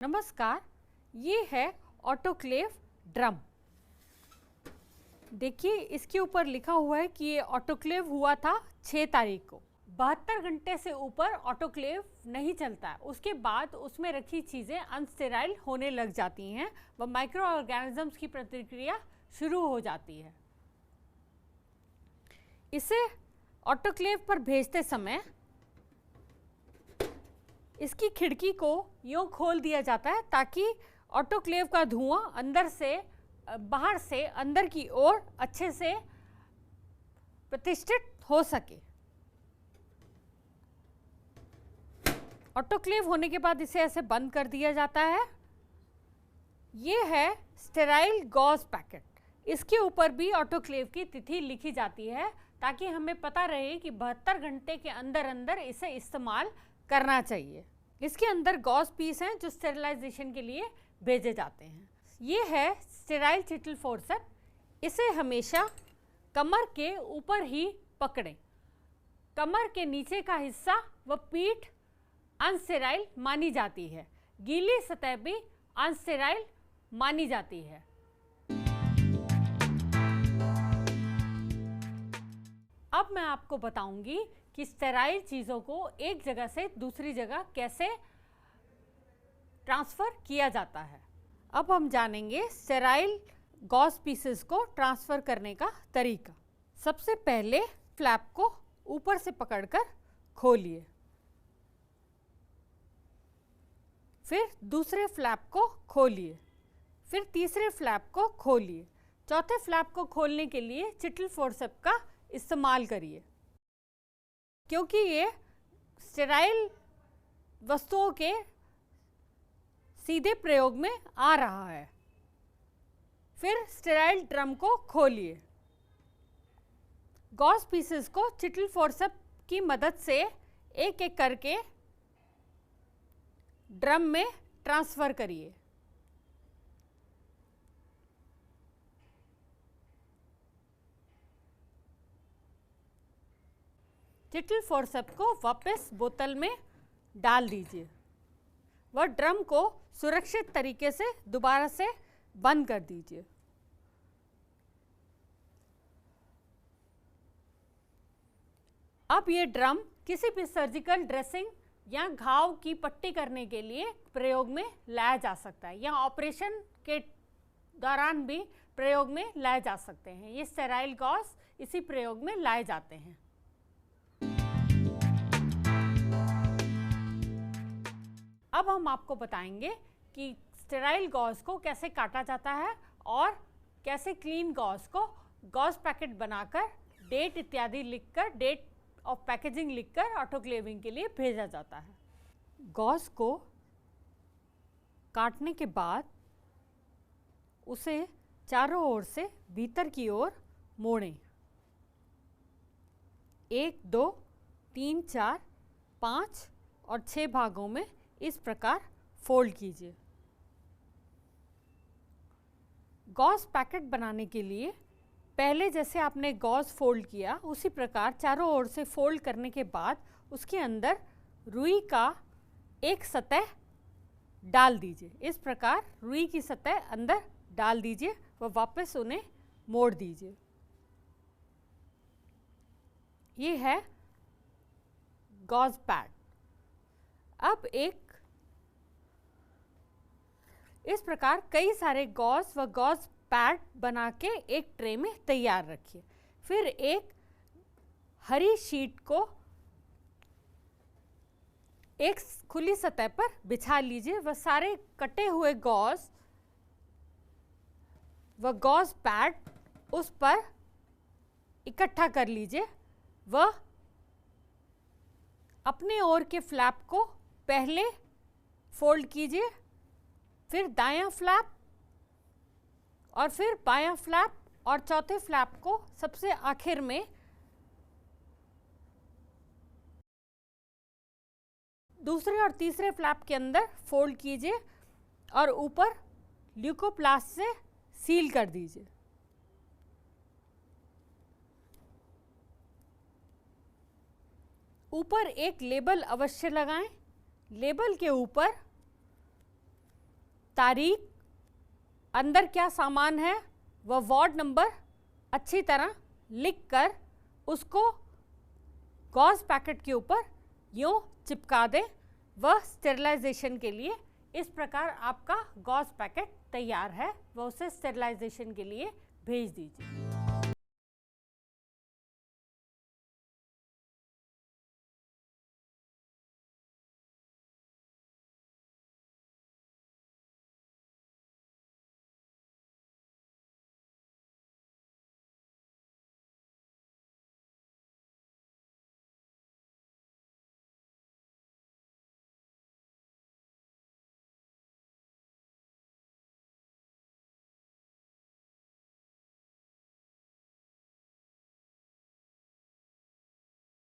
नमस्कार, ये है ऑटोक्लेव ड्रम। देखिए इसके ऊपर लिखा हुआ है कि ये ऑटोक्लेव हुआ था 6 तारीख को। 72 घंटे से ऊपर ऑटोक्लेव नहीं चलता है, उसके बाद उसमें रखी चीज़ें अनस्टेराइल होने लग जाती हैं व माइक्रो ऑर्गेनिजम्स की प्रतिक्रिया शुरू हो जाती है। इसे ऑटोक्लेव पर भेजते समय इसकी खिड़की को यूँ खोल दिया जाता है ताकि ऑटोक्लेव का धुआं अंदर से बाहर से अंदर की ओर अच्छे से प्रतिष्ठित हो सके। ऑटोक्लेव होने के बाद इसे ऐसे बंद कर दिया जाता है। ये है स्टेराइल गॉज पैकेट। इसके ऊपर भी ऑटोक्लेव की तिथि लिखी जाती है ताकि हमें पता रहे कि 72 घंटे के अंदर अंदर इसे इस्तेमाल करना चाहिए। इसके अंदर गॉज पीस हैं जो स्टेरिलाइजेशन के लिए भेजे जाते हैं। ये है स्टेराइल चिटल फोर्सेप्स। इसे हमेशा कमर के ऊपर ही पकड़ें। कमर के नीचे का हिस्सा व पीठ अनस्टेराइल मानी जाती है, गीली सतह भी अनस्टेराइल मानी जाती है। अब मैं आपको बताऊंगी कि स्टेराइल चीज़ों को एक जगह से दूसरी जगह कैसे ट्रांसफ़र किया जाता है। अब हम जानेंगे स्टेराइल गॉज पीसेस को ट्रांसफ़र करने का तरीका। सबसे पहले फ्लैप को ऊपर से पकड़कर खोलिए, फिर दूसरे फ्लैप को खोलिए, फिर तीसरे फ्लैप को खोलिए। चौथे फ्लैप को खोलने के लिए चिटल फोर्सेप्स का इस्तेमाल करिए क्योंकि ये स्टेराइल वस्तुओं के सीधे प्रयोग में आ रहा है। फिर स्टेराइल ड्रम को खोलिए। गॉज पीसेस को चिटल फोर्सेप्स की मदद से एक एक करके ड्रम में ट्रांसफ़र करिए। चिटल फोर्सेप्स को वापस बोतल में डाल दीजिए व ड्रम को सुरक्षित तरीके से दोबारा से बंद कर दीजिए। अब ये ड्रम किसी भी सर्जिकल ड्रेसिंग या घाव की पट्टी करने के लिए प्रयोग में लाया जा सकता है या ऑपरेशन के दौरान भी प्रयोग में लाए जा सकते हैं। ये स्टेराइल गॉज इसी प्रयोग में लाए जाते हैं। अब हम आपको बताएंगे कि स्टेराइल गॉज को कैसे काटा जाता है और कैसे क्लीन गॉज को गॉज पैकेट बनाकर डेट इत्यादि लिखकर, डेट ऑफ पैकेजिंग लिखकर ऑटोक्लेविंग के लिए भेजा जाता है। गॉज को काटने के बाद उसे चारों ओर से भीतर की ओर मोड़ें। 1, 2, 3, 4, 5 और 6 भागों में इस प्रकार फोल्ड कीजिए। गॉज पैकेट बनाने के लिए पहले जैसे आपने गॉज फोल्ड किया उसी प्रकार चारों ओर से फोल्ड करने के बाद उसके अंदर रुई का एक सतह डाल दीजिए। इस प्रकार रुई की सतह अंदर डाल दीजिए व वापस उन्हें मोड़ दीजिए। ये है गॉज पैड। अब इस प्रकार कई सारे गॉज व गॉज पैड बना के एक ट्रे में तैयार रखिए। फिर एक हरी शीट को एक खुली सतह पर बिछा लीजिए व सारे कटे हुए गॉज व गॉज पैड उस पर इकट्ठा कर लीजिए व अपने ओर के फ्लैप को पहले फोल्ड कीजिए, फिर दायां फ्लैप और फिर बायां फ्लैप और चौथे फ्लैप को सबसे आखिर में दूसरे और तीसरे फ्लैप के अंदर फोल्ड कीजिए और ऊपर ल्यूकोप्लास्ट से सील कर दीजिए। ऊपर एक लेबल अवश्य लगाएं। लेबल के ऊपर तारीख, अंदर क्या सामान है, वह वार्ड नंबर अच्छी तरह लिखकर उसको गॉज पैकेट के ऊपर यूँ चिपका दें। वह स्टेरिलाइजेशन के लिए इस प्रकार आपका गॉज पैकेट तैयार है, वह उसे स्टेरिलाइजेशन के लिए भेज दीजिए।